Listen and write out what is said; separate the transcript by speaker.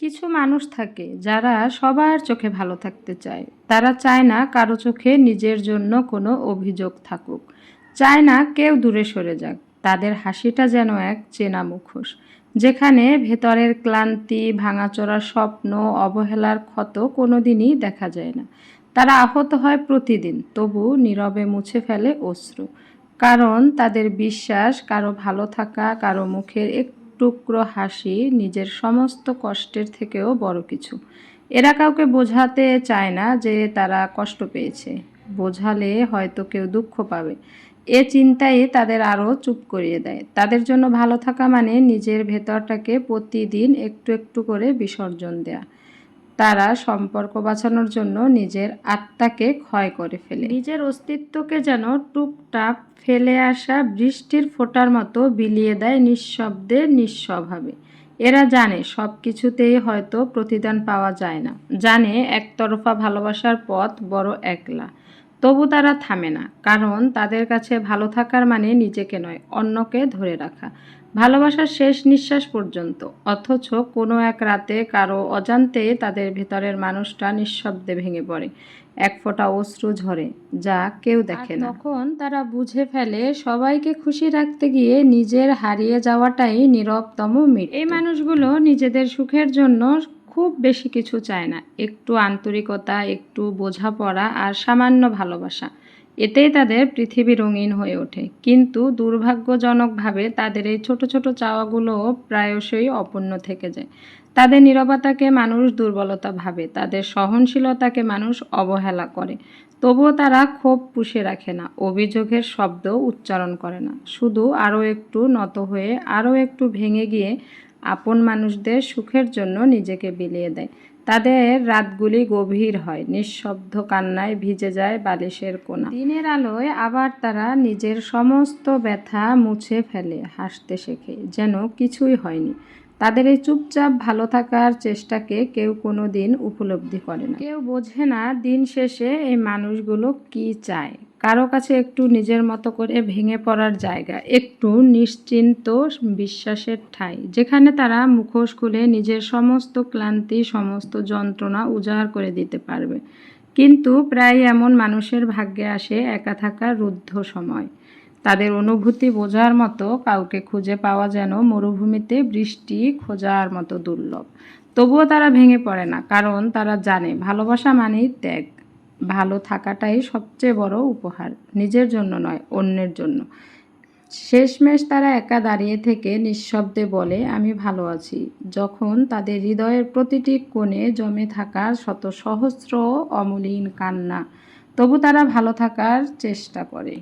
Speaker 1: কিছু মানুষ থাকে যারা সবার চোখে ভালো থাকতে চায়। তারা চায় না কারো চোখে নিজের জন্য কোনো অভিযোগ থাকুক, চায় না কেউ দূরে সরে যাক। তাদের হাসিটা যেন এক চেনা মুখোশ, যেখানে ভেতরের ক্লান্তি, ভাঙাচোরা স্বপ্ন, অবহেলার ক্ষত কোনোদিনই দেখা যায় না। তারা আহত হয় প্রতিদিন, তবু নীরবে মুছে ফেলে অশ্রু। কারণ তাদের বিশ্বাস, কারো ভালো থাকা, কারো মুখের টুকরো হাসি নিজের সমস্ত কষ্টের থেকেও বড় কিছু। এরা কাউকে বোঝাতে চায় না যে তারা কষ্ট পেয়েছে, বোঝালে হয়তো কেউ দুঃখ পাবে। এ চিন্তাই তাদের আরও চুপ করিয়ে দেয়। তাদের জন্য ভালো থাকা মানে নিজের ভেতরটাকে প্রতিদিন একটু একটু করে বিসর্জন দেয়া। তারা সম্পর্ক বাঁচানোর জন্য নিজের আত্মাকে ক্ষয় করে ফেলে, নিজের অস্তিত্বকে যেন টুপটাপ ফেলে আসা বৃষ্টির ফোঁটার মতো বিলিয়ে দেয় নিঃশব্দে, নিঃস্বভাবে। এরা জানে সব কিছুতেই হয়তো প্রতিদান পাওয়া যায় না, জানে একতরফা ভালোবাসার পথ বড় একলা। তবু তারা থামে না, কারণ তাদের কাছে ভালো থাকার মানে নিজেকে নয়, অন্যকে ধরে রাখা, ভালোবাসার শেষ নিঃশ্বাস পর্যন্ত। অথচ কোনো এক রাতে কারো অজান্তে তাদের ভেতরের মানুষটা নিঃশব্দে ভেঙে পড়ে, এক ফোঁটা অশ্রু ঝরে, যা কেউ দেখে না। তখন তারা বুঝে ফেলে সবাইকে খুশি রাখতে গিয়ে নিজের হারিয়ে যাওয়াটাই নীরবতম মৃত্যু। এই মানুষগুলো নিজেদের সুখের জন্য খুব বেশি কিছু চায় না, একটু আন্তরিকতা, একটু বোঝাপড়া আর সামান্য ভালোবাসা, এতেই তাদের পৃথিবী রঙিন হয়ে ওঠে। কিন্তু দুর্ভাগ্যজনকভাবে তাদের এই ছোট ছোট চাওয়াগুলো প্রায়শই অপূর্ণ থেকে যায়। তাদের নীরবতাকে মানুষ দুর্বলতা ভাবে, তাদের সহনশীলতাকে মানুষ অবহেলা করে। তবুও তারা ক্ষোভ পুষে রাখে না, অভিযোগের শব্দ উচ্চারণ করে না, শুধু আরও একটু নত হয়ে, আরও একটু ভেঙে গিয়ে আপন মানুষদের সুখের জন্য নিজেকে বিলিয়ে দেয়। তাদের রাতগুলি গভীর হয়, নিঃশব্দ কান্নায় ভিজে যায় বালিশের কোণা। দিনের আলোয় আবার তারা নিজের সমস্ত ব্যথা মুছে ফেলে, হাসতে শেখে, যেন কিছুই হয়নি। তাদের এই চুপচাপ ভালো থাকার চেষ্টাকে কেউ কোনো দিন উপলব্ধি করে না, কেউ বোঝে না দিন শেষে এই মানুষগুলো কি চায়। কারো কাছে একটু নিজের মতো করে ভেঙে পড়ার জায়গা, একটু নিশ্চিন্ত বিশ্বাসের ঠাঁই, যেখানে তারা মুখোশ খুলে নিজের সমস্ত ক্লান্তি, সমস্ত যন্ত্রণা উজাড় করে দিতে পারবে। কিন্তু প্রায় এমন মানুষের ভাগ্যে আসে একা থাকার রুদ্ধ সময়। তাদের অনুভূতি বোঝার মতো কাউকে খুঁজে পাওয়া যেন মরুভূমিতে বৃষ্টি খোঁজার মতো দুর্লভ। তবুও তারা ভেঙে পড়ে না, কারণ তারা জানে ভালোবাসা মানেই ত্যাগ। ভালো থাকাটাই সবচেয়ে বড় উপহার, নিজের জন্য নয়, অন্যের জন্য। শেষমেশ তারা একা দাঁড়িয়ে থেকে নিঃশব্দে বলে, আমি ভালো আছি, যখন তাদের হৃদয়ের প্রতিটি কোণে জমে থাকা শত সহস্র অমলিন কান্না। তবু তারা ভালো থাকার চেষ্টা করে।